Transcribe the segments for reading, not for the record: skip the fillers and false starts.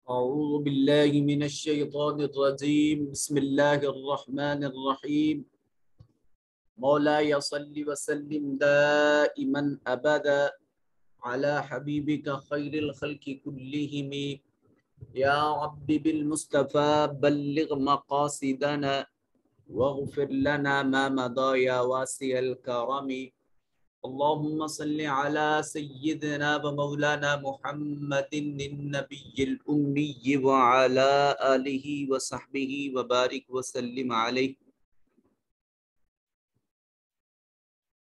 أعوذ بالله من الشيطان الرجيم بسم الله الرحمن الرحيم مولاي صل وسلم دائما أبدا على حبيبك خير الخلق كلهم يا رب بالمصطفى بلغ مقاصدنا واغفر لنا ما مضى يا واسع الكرم اللهم صل على سيدنا ومولانا محمد النبي الأمي وعلى آله وصحبه وبارك وسلم عليه۔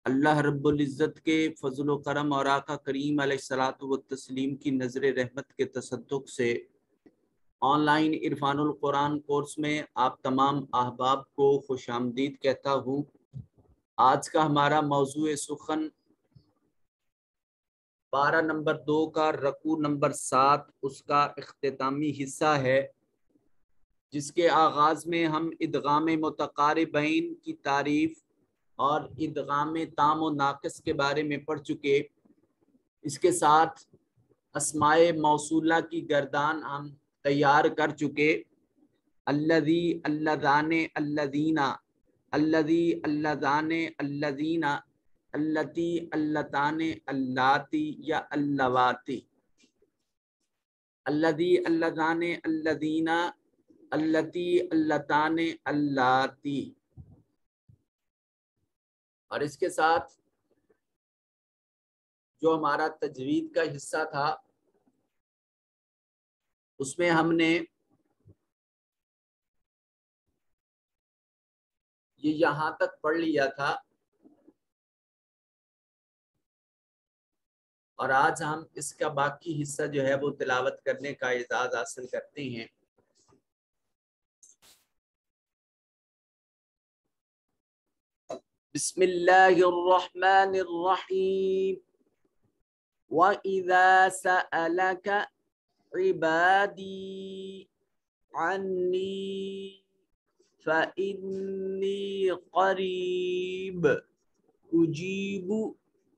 اللہ رب العزت کے فضل و کرم اور آقا کریم علیہ الصلاۃ والتسلیم کی نظر رحمت کے تصدق سے آن لائن عرفان القرآن کورس میں آپ تمام احباب کو خوش آمدید کہتا ہوں۔ آج کا ہمارا موضوع سخن 12 نمبر 2 کا رکوع نمبر 7 اس کا اختتامی حصہ ہے، جس کے آغاز میں ہم ادغام متقاربین کی تعریف اور ادغام تام و ناقص کے بارے میں پڑھ چکے۔ اس کے ساتھ اسماء موصولہ کی گردان ہم تیار کر چکے، الذی اللذان الذین، الذی اللذان الذین، اللتی اللتان اللاتی یا اللواتی، الذی اللذان الذین، اللتی اللتان اللاتی۔ اور اس کے ساتھ جو ہمارا تجوید کا حصہ تھا اس میں ہم نے یہ یہاں تک پڑھ لیا تھا، اور آج ہم اس کا باقی حصہ جو ہے وہ تلاوت کرنے کا اعزاز حاصل کرتے ہیں۔ بسم اللہ الرحمن الرحیم۔ وَإِذَا سَأَلَكَ عِبَادِي عَنِّي فَإِنِّي قَرِيبٌ أُجِيبُ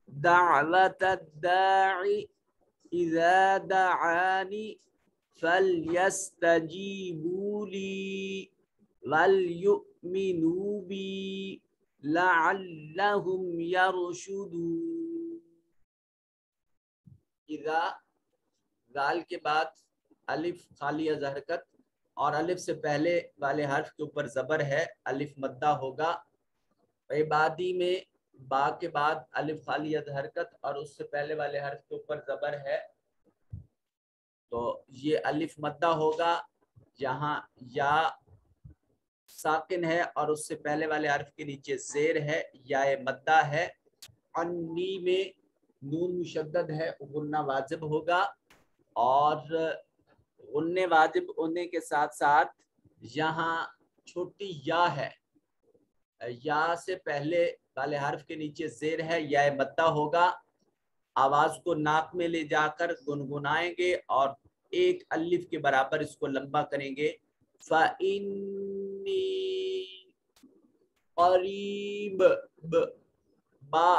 دَعْوَةَ الدَّاعِ إِذَا دَعَانِ فَلْيَسْتَجِيبُوا لِي وَلْيُؤْمِنُوا بِي لَعَلَّهُمْ يَرْشُدُونَ۔ اذا ذال کے بعد الف خالی از حرکت اور الف سے پہلے والے حرف کے اوپر زبر ہے، الف مدہ ہوگا۔ عبادی میں با کے بعد الف خالی از حرکت اور اس سے پہلے والے حرف کے اوپر زبر ہے، تو یہ الف مدہ ہوگا۔ یہاں یا ساکن ہے اور اس سے پہلے والے حرف کے نیچے زیر ہے، یا مدہ ہے۔ انی میں نون مشدد ہے، غنہ واجب ہوگا، اور غنہ واجب ہونے کے ساتھ ساتھ یہاں چھوٹی یا ہے، یا سے پہلے والے حرف کے نیچے زیر ہے، یا مدہ ہوگا۔ آواز کو ناک میں لے جا کر گنگنائیں گے اور ایک الف کے برابر اس کو لمبا کریں گے۔ فَإِنِّي قَرِيبٌ، با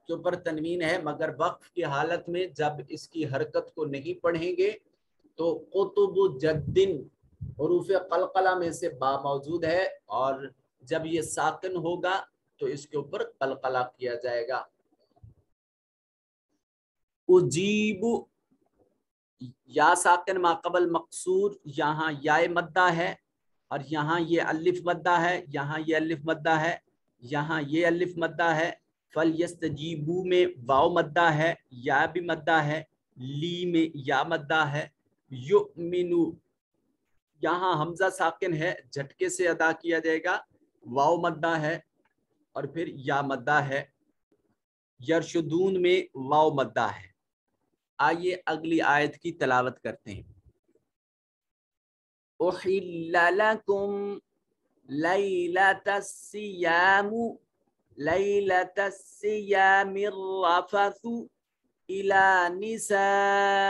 کے اوپر تنوین ہے، مگر وقف کی حالت میں جب اس کی حرکت کو نہیں پڑھیں گے تو قطب جدن حروف قلقلہ میں سے با موجود ہے، اور جب یہ ساکن ہوگا تو اس کے اوپر قلقلہ کیا جائے گا۔ اجیب، یا ساکن ما قبل مقصور، یہاں یا مدہ ہے اور یہاں یہ الف مدہ ہے، یہاں یہ الف مدہ ہے، یہاں یہ الف مدہ ہے۔ فَلْيَسْتَجِيبُوا میں واو مدہ ہے، یا بھی مدہ ہے، لی میں یا مدہ ہے۔ یؤمنو، یہاں حمزہ ساکن ہے، جھٹکے سے ادا کیا جائے گا، واو مدہ ہے اور پھر یا مدہ ہے۔ یرشدون میں واو مدہ ہے۔ آئیے اگلی آیت کی تلاوت کرتے ہیں۔ احل لکم لیلۃ الصیام، لیلۃ الصیام الرفث الی نسائکم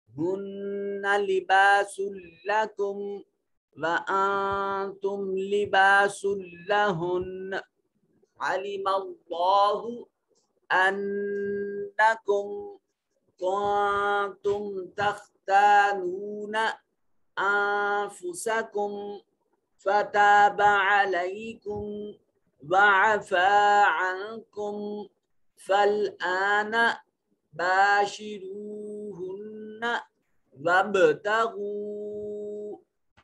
ہن لباس لکم وانتم لباس لہن علم اللہ انکم كنتم تختانون أنفسكم فتاب عليكم وعفى عنكم فالآن باشروهن وابتغوا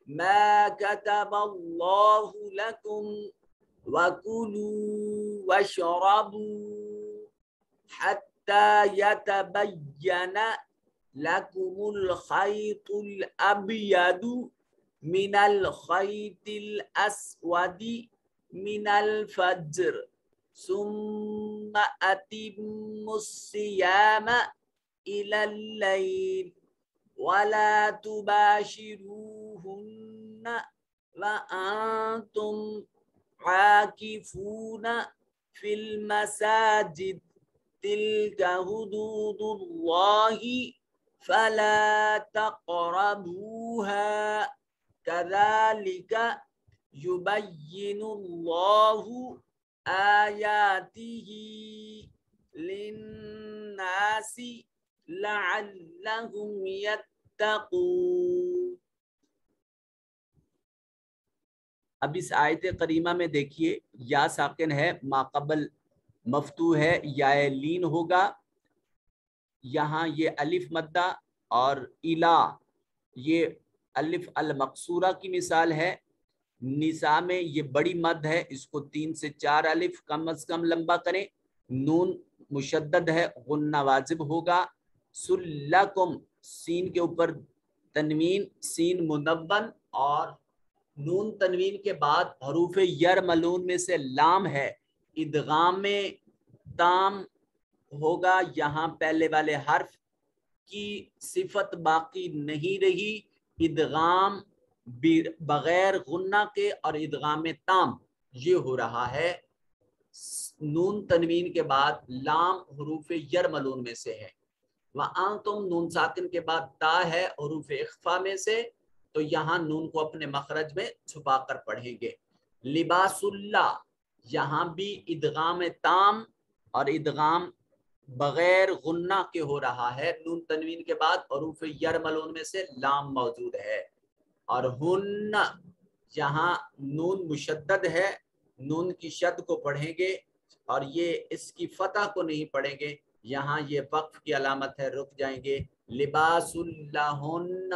ما كتب الله لكم وكلوا واشربوا حتى يتبين لكم الخيط الأبيض من الخيط الأسود من الفجر ثم أتموا الصيام إلى الليل ولا تباشروهن وأنتم عاكفون في المساجد تلك حدود الله فلا تقربوها كذلك يبين الله آياته للناس لعلهم يتقون. اب اس آیت کریمہ میں دیکھیے یا ساکن ہے، ماقبل مفتوح ہے، یا لین ہوگا. یہاں یہ الف مدہ اور الا یہ الف المقصورہ کی مثال ہے. نساء میں یہ بڑی مد ہے، اس کو 3 سے 4 الف کم از کم لمبا کریں. نون مشدد ہے، غنہ واجب ہوگا. سلکم سین کے اوپر تنوین، سین منون، اور نون تنوین کے بعد حروف یرملون میں سے لام ہے، ادغام میں تام ہوگا. یہاں پہلے والے حرف کی صفت باقی نہیں رہی. ادغام بغیر غنہ کے اور ادغام تام یہ ہو رہا ہے. نون تنوین کے بعد لام حروف یرملون میں سے ہے. وَأَنْتُمْ نون ساکن کے بعد تا ہے حروف اخفا میں سے، تو یہاں نون کو اپنے مخرج میں چھپا کر پڑھیں گے. لباس اللہ یہاں بھی ادغام تام اور ادغام بغیر غنہ کے ہو رہا ہے. نون تنوین کے بعد حروف یرملون میں سے لام موجود ہے. اور ہن یہاں نون مشدد ہے، نون کی شد کو پڑھیں گے اور یہ اس کی فتح کو نہیں پڑھیں گے. یہاں یہ وقف کی علامت ہے، رک جائیں گے. لباس اللہن،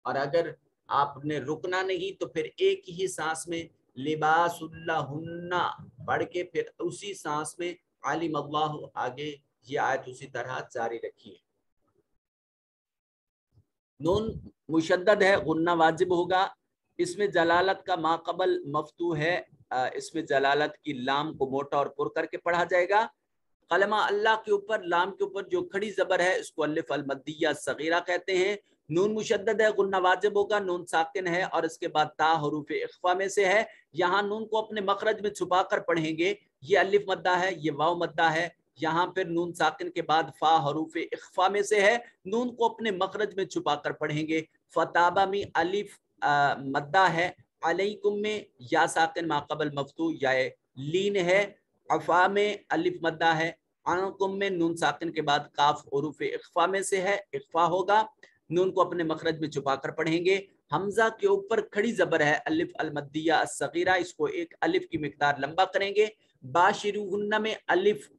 اور اگر آپ نے رکنا نہیں تو پھر ایک ہی سانس میں لباس اللہن پڑھ کے پھر اسی سانس میں علم اللہ آگے یہ آیت اسی طرح جاری رکھیے. نون مشدد ہے، غنہ واجب ہوگا. اس میں جلالت کا ماقبل مفتوح ہے، اس میں جلالت کی لام کو موٹا اور پر کر کے پڑھا جائے گا. کلمہ اللہ کے اوپر لام کے اوپر جو کھڑی زبر ہے اس کو الف المدیہ صغیرہ کہتے ہیں. نون مشدد ہے، غنہ واجب ہوگا. نون ساکن ہے اور اس کے بعد تا حروف اخفا میں سے ہے. یہاں نون کو اپنے مخرج میں چھپا کر پڑھیں گے. یہ الف مدہ ہے، یہ واو مدہ ہے. یہاں پھر نون ساکن کے بعد فا حروف اخفا میں سے ہے، نون کو اپنے مخرج میں چھپا کر پڑھیں گے. فتابہ میں الف مدہ ہے. علیکم میں یا ساکن ماقبل مفتوح یا لین ہے. عفا میں الف مدہ ہے. عنکم میں نون ساکن کے بعد کاف حروف اخفا میں سے ہے، اخفا ہوگا. نون کو اپنے مخرج میں چھپا کر پڑھیں گے. حمزہ کے اوپر کھڑی زبر ہے الف المدیہ الصغیرہ، اس کو ایک الف کی مقدار لمبا کریں گے. باشروہن میں الف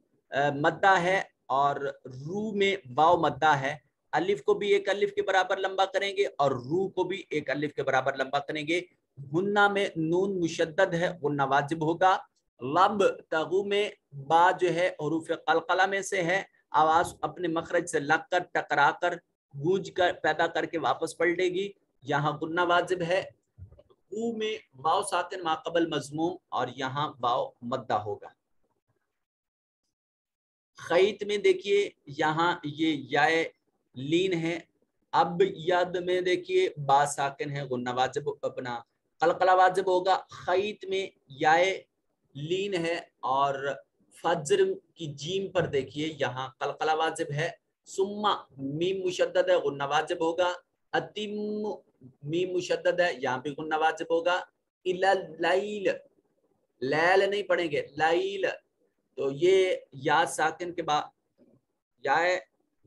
مدہ ہے اور رو میں واو مدہ ہے. الف کو بھی ایک الف کے برابر لمبا کریں گے اور رو کو بھی ایک الف کے برابر لمبا کریں گے. ہنہ میں نون مشدد ہے، غنہ واجب ہوگا. لب تغو میں با جو ہے حروف قلقلہ میں سے ہے، آواز اپنے مخرج سے لگ کر ٹکرا کر گونج کر پیدا کر کے واپس پلٹے گی. یہاں غنہ واجب ہے. او میں واو ساکن ماقبل مضموم اور یہاں واو مدہ ہوگا. خیت میں دیکھیے یہاں یہ یائے لین ہے. اب ید میں دیکھیے با ساکن ہے، غنہ واجب اپنا قلقلہ واجب ہوگا. خیت میں یائے لین ہے اور فجر کی جیم پر دیکھیے یہاں قلقلہ واجب ہے. سما میم مشدد ہے، غنہ واجب ہوگا. اتم میم مشدد ہے، یہاں بھی غنہ واجب ہوگا. اللیل لیل نہیں پڑھیں گے، لیل. تو یہ یا ساکن کے بعد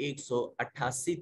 188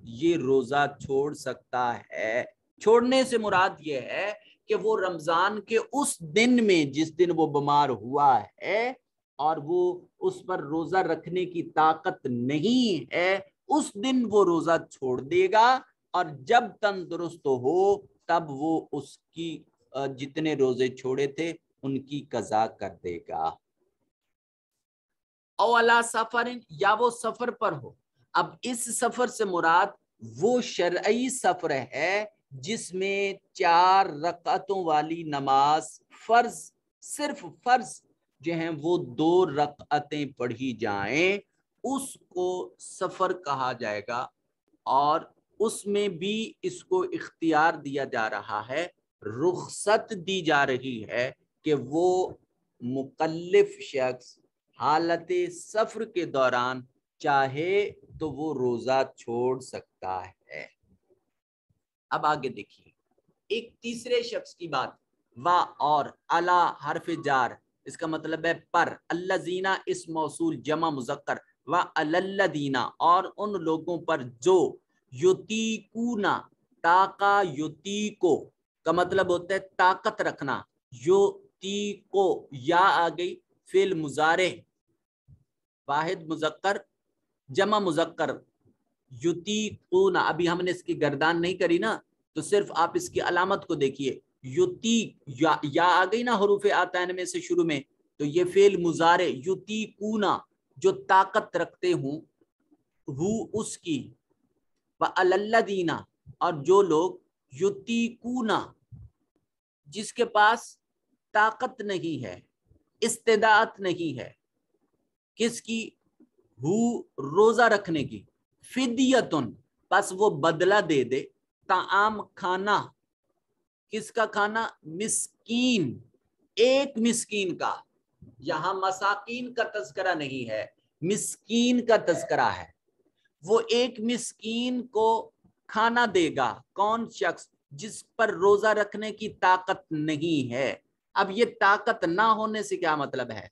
یہ روزہ چھوڑ سکتا ہے۔ چھوڑنے سے مراد یہ ہے کہ وہ رمضان کے اس دن میں جس دن وہ بیمار ہوا ہے اور وہ اس پر روزہ رکھنے کی طاقت نہیں ہے، اس دن وہ روزہ چھوڑ دے گا، اور جب تندرست ہو تب وہ اس کی جتنے روزے چھوڑے تھے ان کی قضا کر دے گا۔ اولا سفر، یا وہ سفر پر ہو۔ اب اس سفر سے مراد وہ شرعی سفر ہے جس میں 4 رکعتوں والی نماز فرض، صرف فرض جو ہیں وہ 2 رکعتیں پڑھی جائیں، اس کو سفر کہا جائے گا۔ اور اس میں بھی اس کو اختیار دیا جا رہا ہے، رخصت دی جا رہی ہے کہ وہ مکلف شخص حالت سفر کے دوران چاہے تو وہ روزہ چھوڑ سکتا ہے۔ اب آگے دیکھیے ایک تیسرے شخص کی بات، وا اور الا حرف جار، اس کا مطلب ہے پر، الذین اسم موصول جمع مذکر، وا الذین اور ان لوگوں پر جو، یطیقونا، طاقا یطیقو کا مطلب ہوتا ہے طاقت رکھنا، یطیقو یا آ گئی فعل مضارع واحد مذکر جمع مذکر، یطیقون، ابھی ہم نے اس کی گردان نہیں کری نا، تو صرف آپ اس کی علامت کو دیکھیے، یطیق یا آ گئی نا حروف آتین میں سے شروع میں، تو یہ فعل مضارع یطیقون جو طاقت رکھتے ہوں وہ اس کی، وَعَلَى اور جو لوگ یطیقون جس کے پاس طاقت نہیں ہے، استطاعت نہیں ہے، کس کی؟ روزہ رکھنے کی، فدیتن، پس وہ بدلہ دے دے، طعام کھانا، کس کا کھانا؟ مسکین، ایک مسکین کا، یہاں مساکین کا تذکرہ نہیں ہے، مسکین کا تذکرہ ہے، وہ ایک مسکین کو کھانا دے گا، کون شخص؟ جس پر روزہ رکھنے کی طاقت نہیں ہے۔ اب یہ طاقت نہ ہونے سے کیا مطلب ہے؟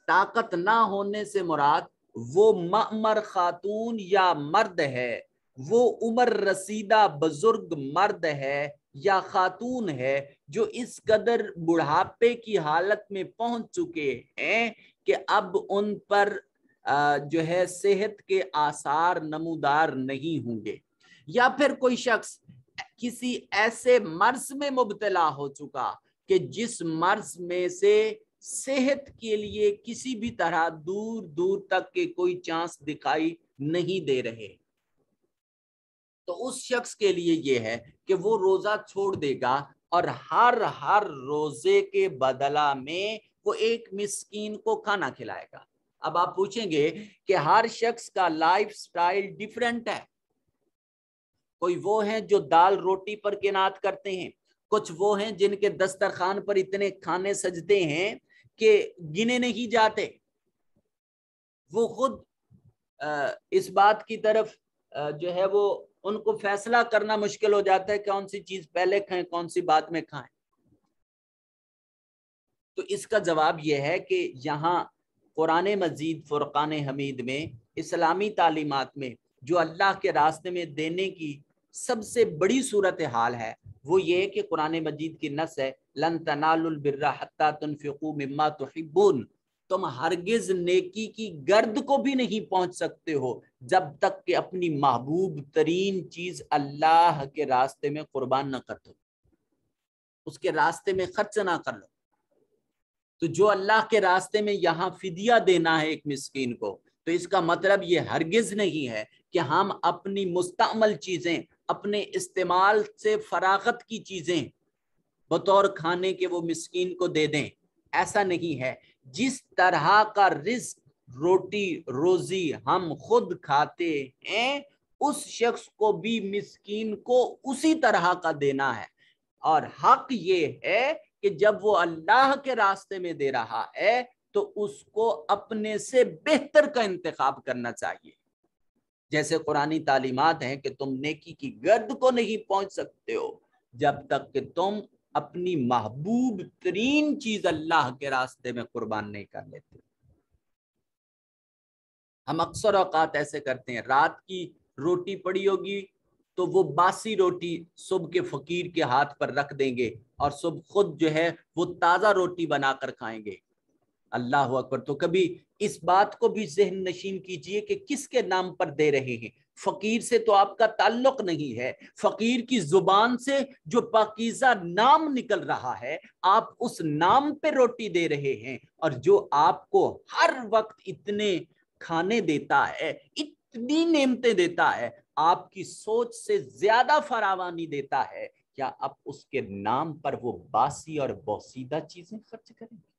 طاقت نہ ہونے سے مراد وہ مأمر خاتون یا مرد ہے، وہ عمر رسیدہ بزرگ مرد ہے یا خاتون ہے جو اس قدر بڑھاپے کی حالت میں پہنچ چکے ہیں کہ اب ان پر جو ہے صحت کے آثار نمودار نہیں ہوں گے، یا پھر کوئی شخص کسی ایسے مرض میں مبتلا ہو چکا کہ جس مرض میں سے صحت کے لیے کسی بھی طرح دور دور تک کے کوئی چانس دکھائی نہیں دے رہے، تو اس شخص کے لیے یہ ہے کہ وہ روزہ چھوڑ دے گا اور ہر روزے کے بدلہ میں وہ ایک مسکین کو کھانا کھلائے گا۔ اب آپ پوچھیں گے کہ ہر شخص کا لائف سٹائل ڈیفرنٹ ہے، کوئی وہ ہیں جو دال روٹی پر قناعت کرتے ہیں، کچھ وہ ہیں جن کے دسترخوان پر اتنے کھانے سجتے ہیں کہ گنے نہیں جاتے، وہ خود اس بات کی طرف جو ہے وہ ان کو فیصلہ کرنا مشکل ہو جاتا ہے کون سی چیز پہلے کھائیں کون سی بعد میں کھائیں۔ تو اس کا جواب یہ ہے کہ یہاں قرآن مجید فرقان حمید میں اسلامی تعلیمات میں جو اللہ کے راستے میں دینے کی سب سے بڑی صورتحال ہے وہ یہ کہ قرآن مجید کی نص ہے لن تنالوا البر حتی تنفقوا مما تحبون، تم ہرگز نیکی کی گرد کو بھی نہیں پہنچ سکتے ہو جب تک کہ اپنی محبوب ترین چیز اللہ کے راستے میں قربان نہ کر دو، اس کے راستے میں خرچ نہ کر لو۔ تو جو اللہ کے راستے میں یہاں فدیہ دینا ہے ایک مسکین کو، تو اس کا مطلب یہ ہرگز نہیں ہے کہ ہم اپنی مستعمل چیزیں، اپنے استعمال سے فراغت کی چیزیں بطور کھانے کے وہ مسکین کو دے دیں، ایسا نہیں ہے۔ جس طرح کا رزق روٹی روزی ہم خود کھاتے ہیں اس شخص کو بھی مسکین کو اسی طرح کا دینا ہے، اور حق یہ ہے کہ جب وہ اللہ کے راستے میں دے رہا ہے تو اس کو اپنے سے بہتر کا انتخاب کرنا چاہیے۔ جیسے قرآنی تعلیمات ہیں کہ تم نیکی کی گرد کو نہیں پہنچ سکتے ہو جب تک کہ تم اپنی محبوب ترین چیز اللہ کے راستے میں قربان نہیں کر لیتے۔ ہم اکثر اوقات ایسے کرتے ہیں، رات کی روٹی پڑی ہوگی تو وہ باسی روٹی صبح کے فقیر کے ہاتھ پر رکھ دیں گے اور صبح خود جو ہے وہ تازہ روٹی بنا کر کھائیں گے۔ اللہ اکبر۔ تو کبھی اس بات کو بھی ذہن نشین کیجئے کہ کس کے نام پر دے رہے ہیں۔ فقیر سے تو آپ کا تعلق نہیں ہے، فقیر کی زبان سے جو پاکیزہ نام نکل رہا ہے آپ اس نام پہ روٹی دے رہے ہیں، اور جو آپ کو ہر وقت اتنے کھانے دیتا ہے، اتنی نعمتیں دیتا ہے، آپ کی سوچ سے زیادہ فراوانی دیتا ہے، کیا آپ اس کے نام پر وہ باسی اور بوسیدہ چیزیں خرچ کریں گے؟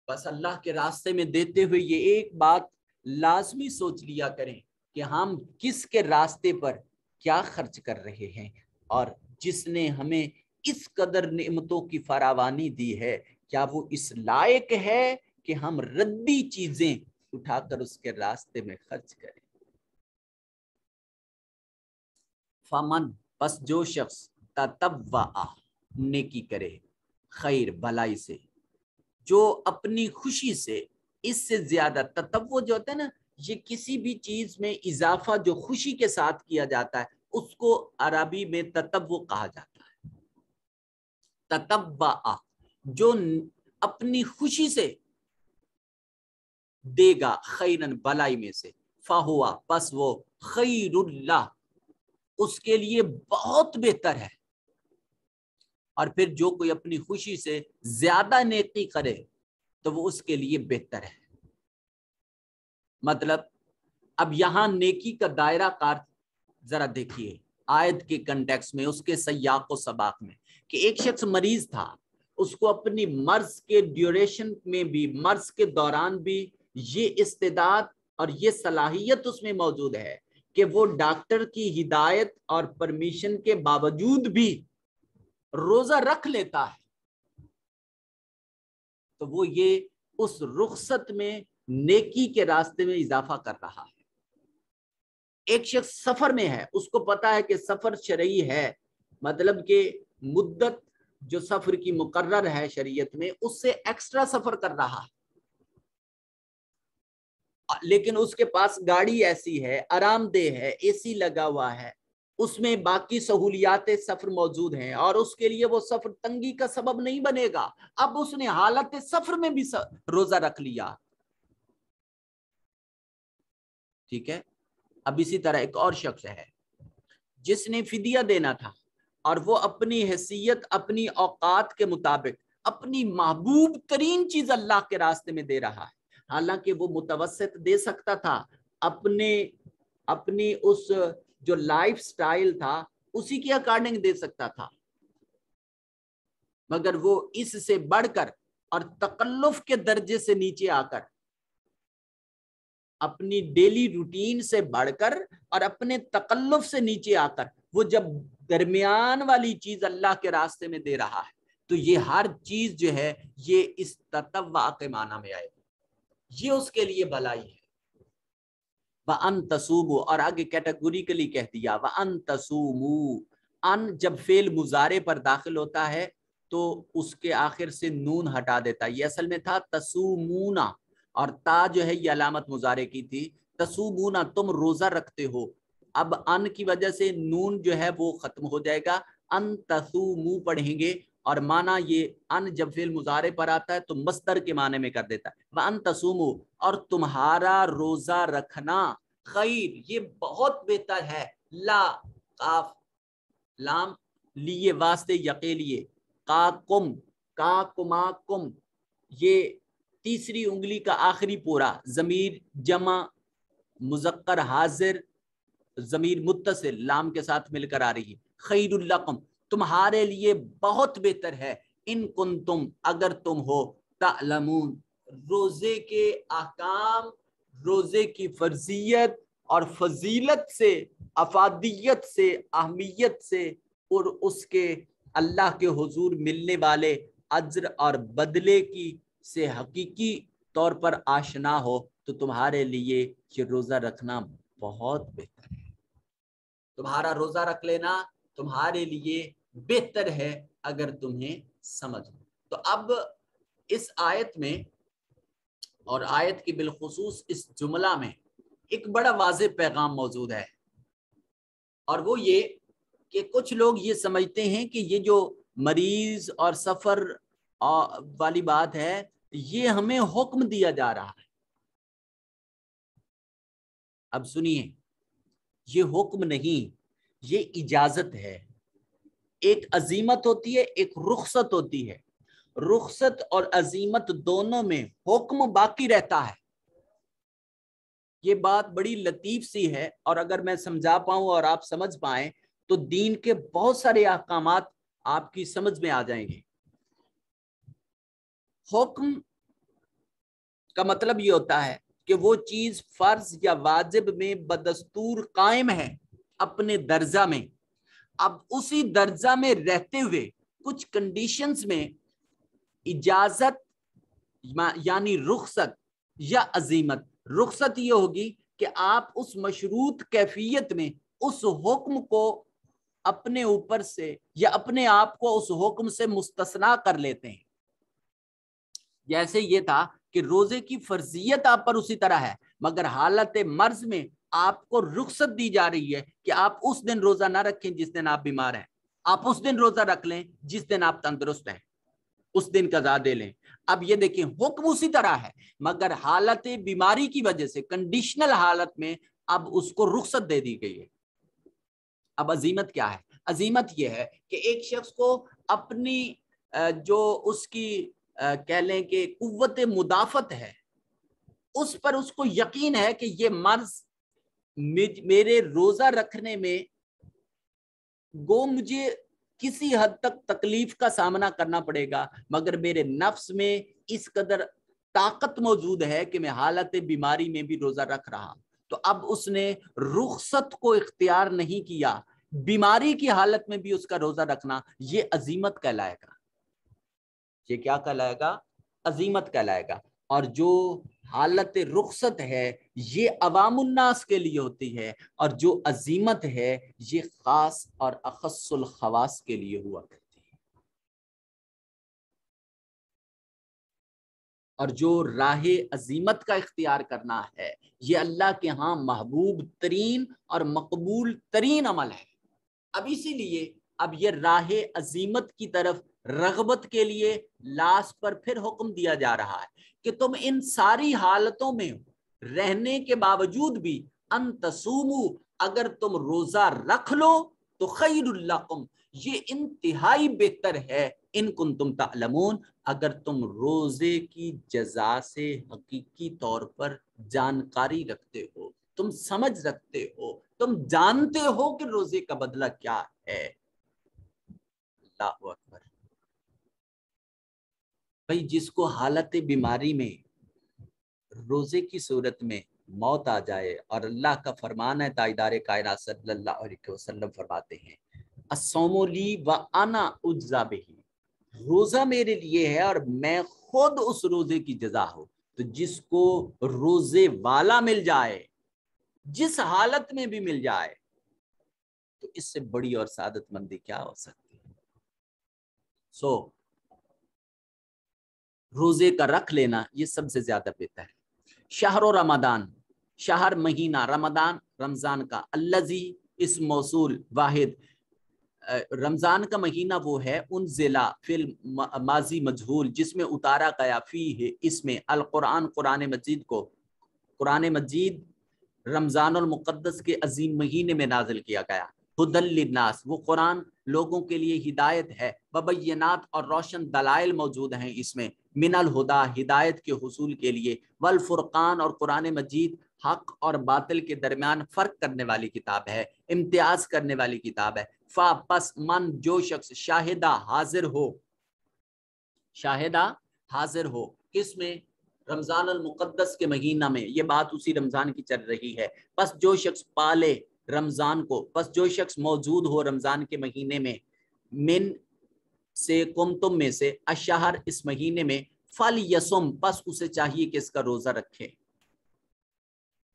بس اللہ کے راستے میں دیتے ہوئے یہ ایک بات لازمی سوچ لیا کریں کہ ہم کس کے راستے پر کیا خرچ کر رہے ہیں، اور جس نے ہمیں اس قدر نعمتوں کی فراوانی دی ہے کیا وہ اس لائق ہے کہ ہم ردی چیزیں اٹھا کر اس کے راستے میں خرچ کریں۔ فمن، پس جو شخص تطوع، نیکی کرے، خیر بھلائی سے، جو اپنی خوشی سے، اس سے زیادہ تطوع جو ہوتا ہے نا، یہ کسی بھی چیز میں اضافہ جو خوشی کے ساتھ کیا جاتا ہے اس کو عربی میں تطوع کہا جاتا ہے۔ تطوع، جو اپنی خوشی سے دے گا، خیرن بھلائی میں سے، فہوا، پس وہ خیر اللہ، اس کے لیے بہت بہتر ہے۔ اور پھر جو کوئی اپنی خوشی سے زیادہ نیکی کرے تو وہ اس کے لیے بہتر ہے۔ مطلب اب یہاں نیکی کا دائرہ کار ذرا دیکھیے آیت کے کنٹیکس میں، اس کے سیاق و سباق میں، کہ ایک شخص مریض تھا، اس کو اپنی مرض کے ڈیوریشن میں بھی، مرض کے دوران بھی یہ استعداد اور یہ صلاحیت اس میں موجود ہے کہ وہ ڈاکٹر کی ہدایت اور پرمیشن کے باوجود بھی روزہ رکھ لیتا ہے، تو وہ یہ اس رخصت میں نیکی کے راستے میں اضافہ کر رہا ہے۔ ایک شخص سفر میں ہے، اس کو پتا ہے کہ سفر شرعی ہے، مطلب کہ مدت جو سفر کی مقرر ہے شریعت میں اس سے ایکسٹرا سفر کر رہا ہے، لیکن اس کے پاس گاڑی ایسی ہے، آرام دہ ہے، اے سی لگا ہوا ہے، اس میں باقی سہولیات سفر موجود ہیں، اور اس کے لیے وہ سفر تنگی کا سبب نہیں بنے گا۔ اب اس نے حالت سفر میں بھی روزہ رکھ لیا، ٹھیک ہے۔ اب اسی طرح ایک اور شخص ہے جس نے فدیہ دینا تھا، اور وہ اپنی حیثیت، اپنی اوقات کے مطابق اپنی محبوب ترین چیز اللہ کے راستے میں دے رہا ہے، حالانکہ وہ متوسط دے سکتا تھا، اپنی اس جو لائف سٹائل تھا اسی کے اکارڈنگ دے سکتا تھا، مگر وہ اس سے بڑھ کر اور تکلف کے درجے سے نیچے آ کر، اپنی ڈیلی روٹین سے بڑھ کر اور اپنے تکلف سے نیچے آ کر وہ جب درمیان والی چیز اللہ کے راستے میں دے رہا ہے تو یہ ہر چیز جو ہے یہ اس تطوع کے معنی میں آئے، یہ اس کے لیے بھلائی ہے۔ وَأَن تَصُومُوا، اور آگے کیٹیگوریکلی کہہ دیا وَأَن تَصُومُوا، ان جب فعل مضارع پر داخل ہوتا ہے تو اس کے آخر سے نون ہٹا دیتا ہے، یہ اصل میں تھا تَصُومُونَ، اور تا جو ہے یہ علامت مضارع کی تھی، تَصُومُونَ تم روزہ رکھتے ہو، اب ان کی وجہ سے نون جو ہے وہ ختم ہو جائے گا، ان تَصُومُوا پڑھیں گے، اور معنی یہ ان جب فعل مضارع پر آتا ہے تو مصدر کے معنی میں کر دیتا ہے، وَأَن تَصُومُوا، اور تمہارا روزہ رکھنا، خیر یہ بہت بہتر ہے، لا قاف لام لیے واسطے یقے لیے، کا کم، کا کما کم، یہ تیسری انگلی کا آخری پورا، ضمیر جمع مذکر حاضر، ضمیر متصل لام کے ساتھ مل کر آ رہی ہے، خیر لکم تمہارے لیے بہت بہتر ہے، ان کنتم اگر تم ہو، تعلمون روزے کے احکام، روزے کی فرضیت اور فضیلت سے، افادیت سے، اہمیت سے، اور اس کے اللہ کے حضور ملنے والے اجر اور بدلے کی سے حقیقی طور پر آشنا ہو تو تمہارے لیے یہ روزہ رکھنا بہت بہتر ہے، تمہارا روزہ رکھ لینا تمہارے لیے بہتر ہے اگر تمہیں سمجھ۔ تو اب اس آیت میں اور آیت کی بالخصوص اس جملہ میں ایک بڑا واضح پیغام موجود ہے اور وہ یہ کہ کچھ لوگ یہ سمجھتے ہیں کہ یہ جو مریض اور سفر والی بات ہے یہ ہمیں حکم دیا جا رہا ہے. اب سنیے، یہ حکم نہیں، یہ اجازت ہے. ایک عزیمت ہوتی ہے، ایک رخصت ہوتی ہے. رخصت اور عزیمت دونوں میں حکم باقی رہتا ہے. یہ بات بڑی لطیف سی ہے، اور اگر میں سمجھا پاؤں اور آپ سمجھ پائیں تو دین کے بہت سارے احکامات آپ کی سمجھ میں آ جائیں گے. حکم کا مطلب یہ ہوتا ہے کہ وہ چیز فرض یا واجب میں بدستور قائم ہے اپنے درجہ میں. اب اسی درجہ میں رہتے ہوئے کچھ کنڈیشنز میں اجازت یعنی رخصت یا عزیمت. رخصت یہ ہوگی کہ آپ اس مشروط کیفیت میں اس حکم کو اپنے اوپر سے یا اپنے آپ کو اس حکم سے مستثنا کر لیتے ہیں. جیسے یہ تھا کہ روزے کی فرضیت آپ پر اسی طرح ہے، مگر حالت مرض میں آپ کو رخصت دی جا رہی ہے کہ آپ اس دن روزہ نہ رکھیں جس دن آپ بیمار ہیں، آپ اس دن روزہ رکھ لیں جس دن آپ تندرست ہیں، اس دن قضا دے لیں. اب یہ دیکھیں حکم اسی طرح ہے، مگر حالت بیماری کی وجہ سے کنڈیشنل حالت میں اب اس کو رخصت دے دی گئی ہے. اب عزیمت کیا ہے؟ عزیمت یہ ہے کہ ایک شخص کو اپنی جو اس کی کہہ لیں کہ قوت مدافعت ہے اس پر اس کو یقین ہے کہ یہ مرض میرے روزہ رکھنے میں گو مجھے کسی حد تک تکلیف کا سامنا کرنا پڑے گا، مگر میرے نفس میں اس قدر طاقت موجود ہے کہ میں حالت بیماری میں بھی روزہ رکھ رہا. تو اب اس نے رخصت کو اختیار نہیں کیا، بیماری کی حالت میں بھی اس کا روزہ رکھنا یہ عزیمت کہلائے گا. یہ کیا کہلائے گا؟ عزیمت کہلائے گا. اور جو حالت رخصت ہے یہ عوام الناس کے لیے ہوتی ہے، اور جو عزیمت ہے یہ خاص اور اخص الخواص کے لیے ہوا کرتی ہے. اور جو راہ عزیمت کا اختیار کرنا ہے یہ اللہ کے ہاں محبوب ترین اور مقبول ترین عمل ہے. اب اسی لیے اب یہ راہ عزیمت کی طرف رغبت کے لیے لاس پر پھر حکم دیا جا رہا ہے کہ تم ان ساری حالتوں میں رہنے کے باوجود بھی ان تصومو، اگر تم روزہ رکھ لو تو خیر لکم، یہ انتہائی بہتر ہے، ان کنتم تعلمون، اگر تم روزے کی جزا سے حقیقی طور پر جانکاری رکھتے ہو، تم سمجھ رکھتے ہو، تم جانتے ہو کہ روزے کا بدلہ کیا ہے. اللہ اکبر. بھائی جس کو حالت بیماری میں روزے کی صورت میں موت آ جائے، اور اللہ کا فرمان ہے تاجدار کائنات صلی اللہ علیہ وسلم فرماتے ہیں الصوم لی وانا اجزا بہ، روزہ میرے لیے ہے اور میں خود اس روزے کی جزا ہوں. تو جس کو روزے والا مل جائے جس حالت میں بھی مل جائے تو اس سے بڑی اور سعادت مندی کیا ہو سکتی ہے. روزے کا رکھ لینا یہ سب سے زیادہ بہتر ہے. شہر و رمضان، شہر مہینہ، رمضان رمضان کا، الذی اسم موصول واحد، رمضان کا مہینہ وہ ہے انزلہ فی الماضی مجہول جس میں اتارا گیا فیہ اس میں القرآن، قرآن مجید کو، قرآن مجید رمضان المقدس کے عظیم مہینے میں نازل کیا گیا. ہدی للناس، وہ قرآن لوگوں کے لیے ہدایت ہے، وبینات اور روشن دلائل موجود ہیں اس میں، من الہدا ہدایت کے حصول کے لیے، والفرقان اور قرآن مجید حق اور باطل کے درمیان فرق کرنے والی کتاب ہے، امتیاز کرنے والی کتاب ہے. فا پس من جو شخص شاہدہ حاضر ہو، شاہدہ حاضر ہو کس میں؟ رمضان المقدس کے مہینہ میں. یہ بات اسی رمضان کی چل رہی ہے. پس جو شخص پالے رمضان کو، پس جو شخص موجود ہو رمضان کے مہینے میں، من سے کم تم میں سے، الشہر اس مہینے میں، فلیسم پس اسے چاہیے کہ اس کا روزہ رکھے.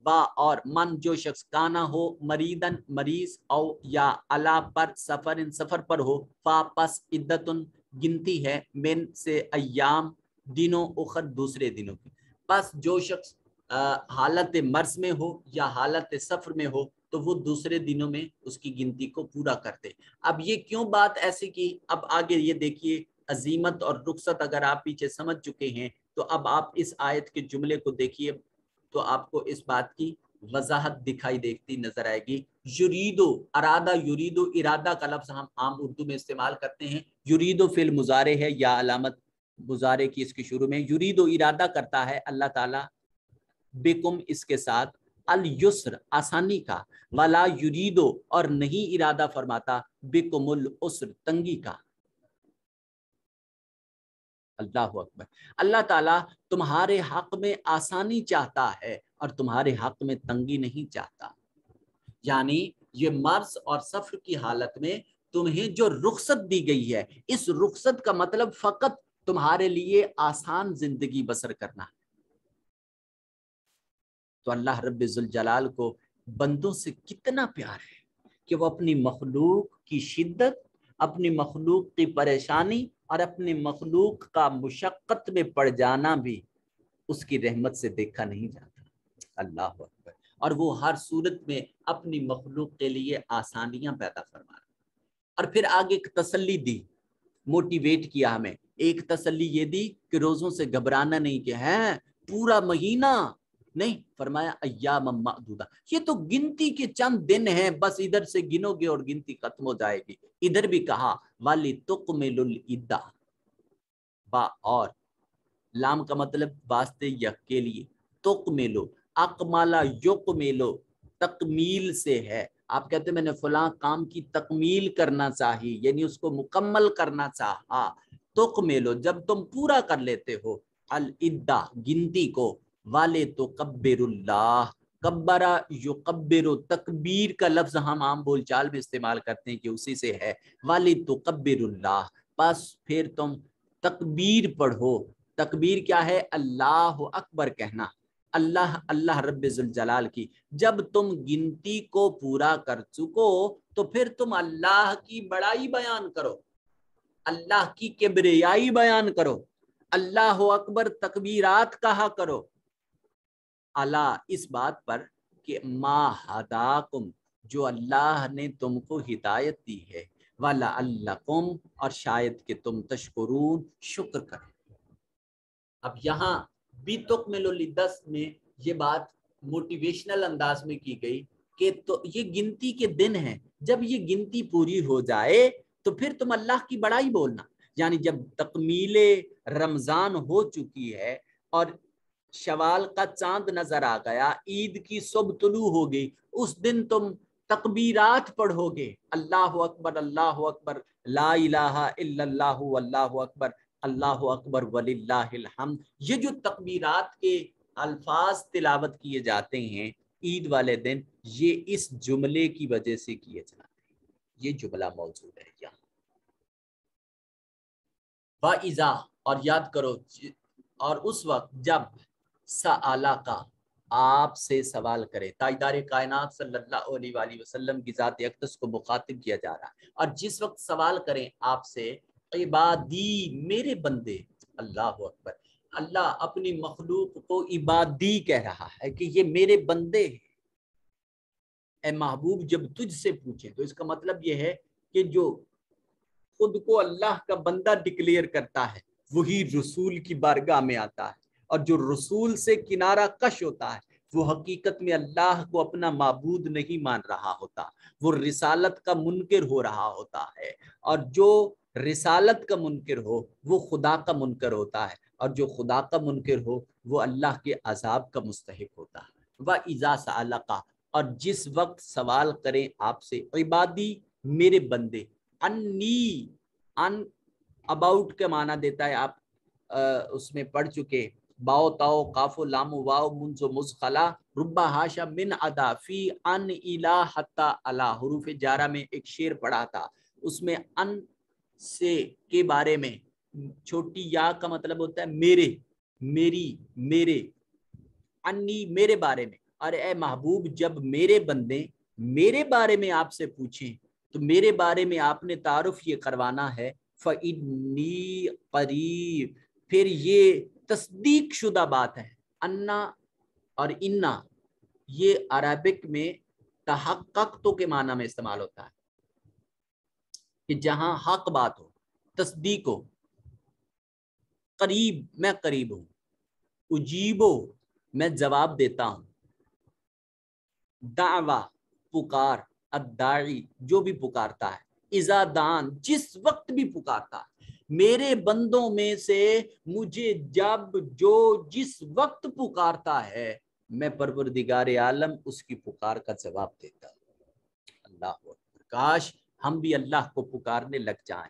با اور من جو شخص کانا ہو مریدن مریض، او یا علا پر سفر سفر پر ہو، فا پس عدتن گنتی ہے، من سے ایام دنوں، اخر دوسرے دنوں کی. پس جو شخص حالت مرض میں ہو یا حالت سفر میں ہو تو وہ دوسرے دنوں میں اس کی گنتی کو پورا کرتے۔ اب یہ کیوں بات ایسی کی؟ اب آگے یہ دیکھیے، عزیمت اور رخصت اگر آپ پیچھے سمجھ چکے ہیں تو اب آپ اس آیت کے جملے کو دیکھیے تو آپ کو اس بات کی وضاحت دکھائی دیتی نظر آئے گی۔ یریدو، ارادہ، یریدو، ارادہ کا لفظ ہم عام اردو میں استعمال کرتے ہیں۔ یریدو فعل مضارع ہے یا علامت مضارع کی اس کے شروع میں، یریدو ارادہ کرتا ہے اللہ تعالیٰ، بکم اس کے ساتھ، الیسر آسانی کا، ولا یریدو اور نہیں ارادہ فرماتا، بکم العسر تنگی کا۔ اللہ اکبر، اللہ تعالیٰ تمہارے حق میں آسانی چاہتا ہے اور تمہارے حق میں تنگی نہیں چاہتا۔ یعنی یہ مرض اور سفر کی حالت میں تمہیں جو رخصت دی گئی ہے، اس رخصت کا مطلب فقط تمہارے لیے آسان زندگی بسر کرنا ہے۔ تو اللہ رب ذوالجلال کو بندوں سے کتنا پیار ہے کہ وہ اپنی مخلوق کی شدت، اپنی مخلوق کی پریشانی اور اپنی مخلوق کا مشقت میں پڑ جانا بھی اس کی رحمت سے دیکھا نہیں جاتا۔ اللہ اکبر، اور وہ ہر صورت میں اپنی مخلوق کے لیے آسانیاں پیدا فرما رہا۔ اور پھر آگے ایک تسلی دی، موٹیویٹ کیا ہمیں۔ ایک تسلی یہ دی کہ روزوں سے گھبرانا نہیں کہ ہے پورا مہینہ نہیں، فرمایا ایام معدودہ، یہ تو گنتی کے چند دن ہیں، بس ادھر سے گنو گے اور گنتی ختم ہو جائے گی۔ ادھر بھی کہا وَلِتُکْمِلُ الْعِدَّةَ، با اور لام کا مطلب واسطے یک کے لیے، تکملو، اکمالا یکملو تکمیل سے ہے۔ آپ کہتے ہیں میں نے فلاں کام کی تکمیل کرنا چاہی، یعنی اس کو مکمل کرنا چاہا۔ تکملو، جب تم پورا کر لیتے ہو، العدہ گنتی کو، والے تو کبر اللہ، کبرا یکبر، تکبیر کا لفظ ہم عام بول چال میں استعمال کرتے ہیں کہ اسی سے ہے، والے تو کبر اللہ، بس پھر تم تکبیر پڑھو۔ تکبیر کیا ہے؟ اللہ اکبر کہنا، اللہ اللہ رب ذوالجلال کی۔ جب تم گنتی کو پورا کر چکو تو پھر تم اللہ کی بڑائی بیان کرو، اللہ کی کبریائی بیان کرو، اللہ اکبر تکبیرات کہا کرو۔ اللہ اس بات پر کہ ما ہداکم، جو اللہ نے تم کو ہدایت دی ہے، وَلَعَلَّكُمْ اور شاید کہ تم تشکرون، شکر کرو۔ اب یہاں بھی تکمل العدت میں یہ بات موٹیویشنل انداز میں کی گئی کہ تو یہ گنتی کے دن ہیں، جب یہ گنتی پوری ہو جائے تو پھر تم اللہ کی بڑائی بولنا۔ یعنی جب تکمیل رمضان ہو چکی ہے اور شوال کا چاند نظر آ گیا، عید کی صبح طلوع ہو گئی، اس دن تم تکبیرات پڑھو گے، اللہ اکبر لا الہ الا اللہ واللہ اکبر، اللہ اکبر وللہ الحمد۔ یہ جو تکبیرات کے الفاظ تلاوت کیے جاتے ہیں عید والے دن، یہ اس جملے کی وجہ سے کیے جاتے ہیں۔ یہ جملہ موجود ہے یہاں، وَإِذَا، اور یاد کرو، اور اس وقت جب سألہ کا آپ سے سوال کرے، تاجدار کائنات صلی اللہ علیہ وآلہ وسلم کی ذات اقدس کو مخاطب کیا جا رہا ہے، اور جس وقت سوال کریں آپ سے عبادی، میرے بندے، اللہ اکبر، اللہ اپنی مخلوق کو عبادی کہہ رہا ہے کہ یہ میرے بندے ہیں۔ اے محبوب جب تجھ سے پوچھیں تو اس کا مطلب یہ ہے کہ جو خود کو اللہ کا بندہ ڈکلیئر کرتا ہے وہی رسول کی بارگاہ میں آتا ہے، اور جو رسول سے کنارہ کش ہوتا ہے وہ حقیقت میں اللہ کو اپنا معبود نہیں مان رہا ہوتا، وہ رسالت کا منکر ہو رہا ہوتا ہے، اور جو رسالت کا منکر ہو وہ خدا کا منکر ہوتا ہے، اور جو خدا کا منکر ہو وہ اللہ کے عذاب کا مستحق ہوتا ہے۔ وَإِذَا سَأَلَكَ، اور جس وقت سوال کریں آپ سے عبادی، میرے بندے، انی، ان اباؤٹ کے معنی دیتا ہے، آپ اس میں پڑھ چکے، باؤ تاؤ قاف و لام و واو منز و مزخلا ربا ہاشا من ادا فی ان الہ حتی اللہ، حروف جارہ میں ایک شعر پڑھا تھا، اس میں ان سے کے بارے میں چھوٹی یا کا مطلب ہوتا ہے میرے، میری، میرے، انی میرے بارے میں، اور اے محبوب جب میرے بندے میرے بارے میں آپ سے پوچھیں تو میرے بارے میں آپ نے تعارف یہ کروانا ہے، فَإِنِّي قَرِيب، پھر یہ تصدیق شدہ بات ہے۔ انا اور انا یہ عربک میں تحقق تو کے معنی میں استعمال ہوتا ہے کہ جہاں حق بات ہو، تصدیق ہو. قریب، میں قریب ہوں. اجیبو، میں جواب دیتا ہوں. دعویٰ، پکار. الداعی، جو بھی پکارتا ہے. اذا دان، جس وقت بھی پکارتا ہے. میرے بندوں میں سے مجھے جب جو جس وقت پکارتا ہے، میں پروردگار عالم اس کی پکار کا جواب دیتا ہوں. اللہ اکبر، کاش ہم بھی اللہ کو پکارنے لگ جائیں.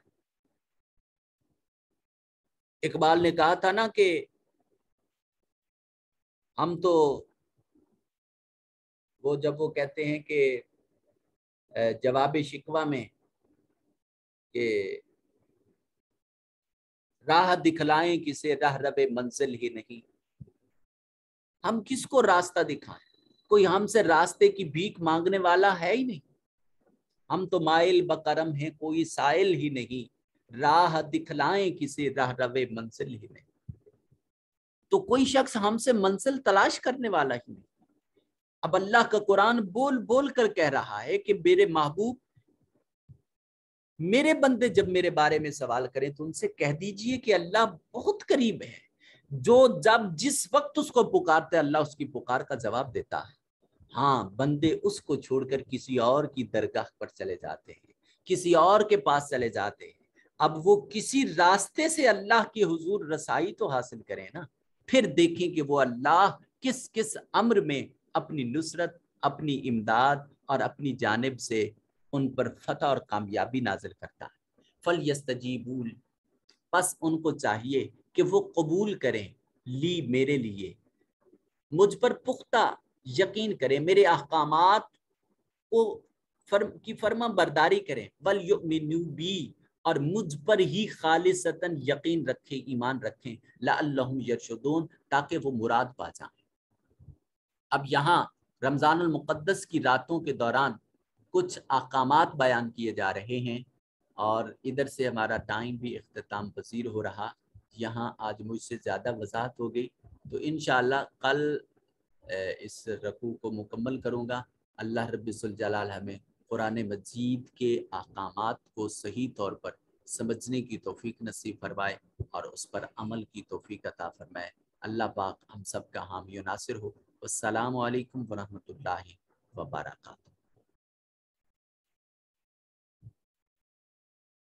اقبال نے کہا تھا نا کہ ہم تو وہ جب وہ کہتے ہیں کہ جواب شکوہ میں کہ راہ دکھلائیں کسے راہ رب منزل ہی نہیں. ہم کس کو راستہ دکھائیں؟ کوئی ہم سے راستے کی بھیک مانگنے والا ہے ہی نہیں. ہم تو مائل بکرم ہیں، کوئی سائل ہی نہیں. راہ دکھلائیں کسے راہ رب منزل ہی نہیں. تو کوئی شخص ہم سے منزل تلاش کرنے والا ہی نہیں. اب اللہ کا قرآن بول بول کر کہہ رہا ہے کہ میرے محبوب، میرے بندے جب میرے بارے میں سوال کریں تو ان سے کہہ دیجئے کہ اللہ بہت قریب ہے. جو جب جس وقت اس کو پکارتے اللہ اس کی پکار کا جواب دیتا ہے. ہاں، بندے اس کو چھوڑ کر کسی اور کی درگاہ پر چلے جاتے ہیں، کسی اور کے پاس چلے جاتے ہیں. اب وہ کسی راستے سے اللہ کی حضور رسائی تو حاصل کریں نا، پھر دیکھیں کہ وہ اللہ کس کس امر میں اپنی نصرت، اپنی امداد اور اپنی جانب سے ان پر فتح اور کامیابی نازل کرتا ہے. فَلْيَسْتَجِيبُوا، پس ان کو چاہیے کہ وہ قبول کریں، لی، میرے لیے، مجھ پر پختہ یقین کریں، میرے احکامات کو کی فرما برداری کریں. وَلْيُؤْمِنُوا بِی، اور مجھ پر ہی خالصتاً یقین رکھیں، ایمان رکھیں. لَعَلَّهُمْ يَرْشُدُونَ، تاکہ وہ مراد پا جائیں. اب یہاں رمضان المقدس کی راتوں کے دوران کچھ احکامات بیان کیے جا رہے ہیں، اور ادھر سے ہمارا ٹائم بھی اختتام پذیر ہو رہا. یہاں آج مجھ سے زیادہ وضاحت ہو گئی، تو انشاءاللہ کل اس رکوع کو مکمل کروں گا. اللہ رب الجلال ہمیں قرآن مجید کے احکامات کو صحیح طور پر سمجھنے کی توفیق نصیب فرمائے اور اس پر عمل کی توفیق عطا فرمائے. اللہ پاک ہم سب کا حامی و ناصر ہو. السلام علیکم ورحمۃ اللہ وبرکاتہ.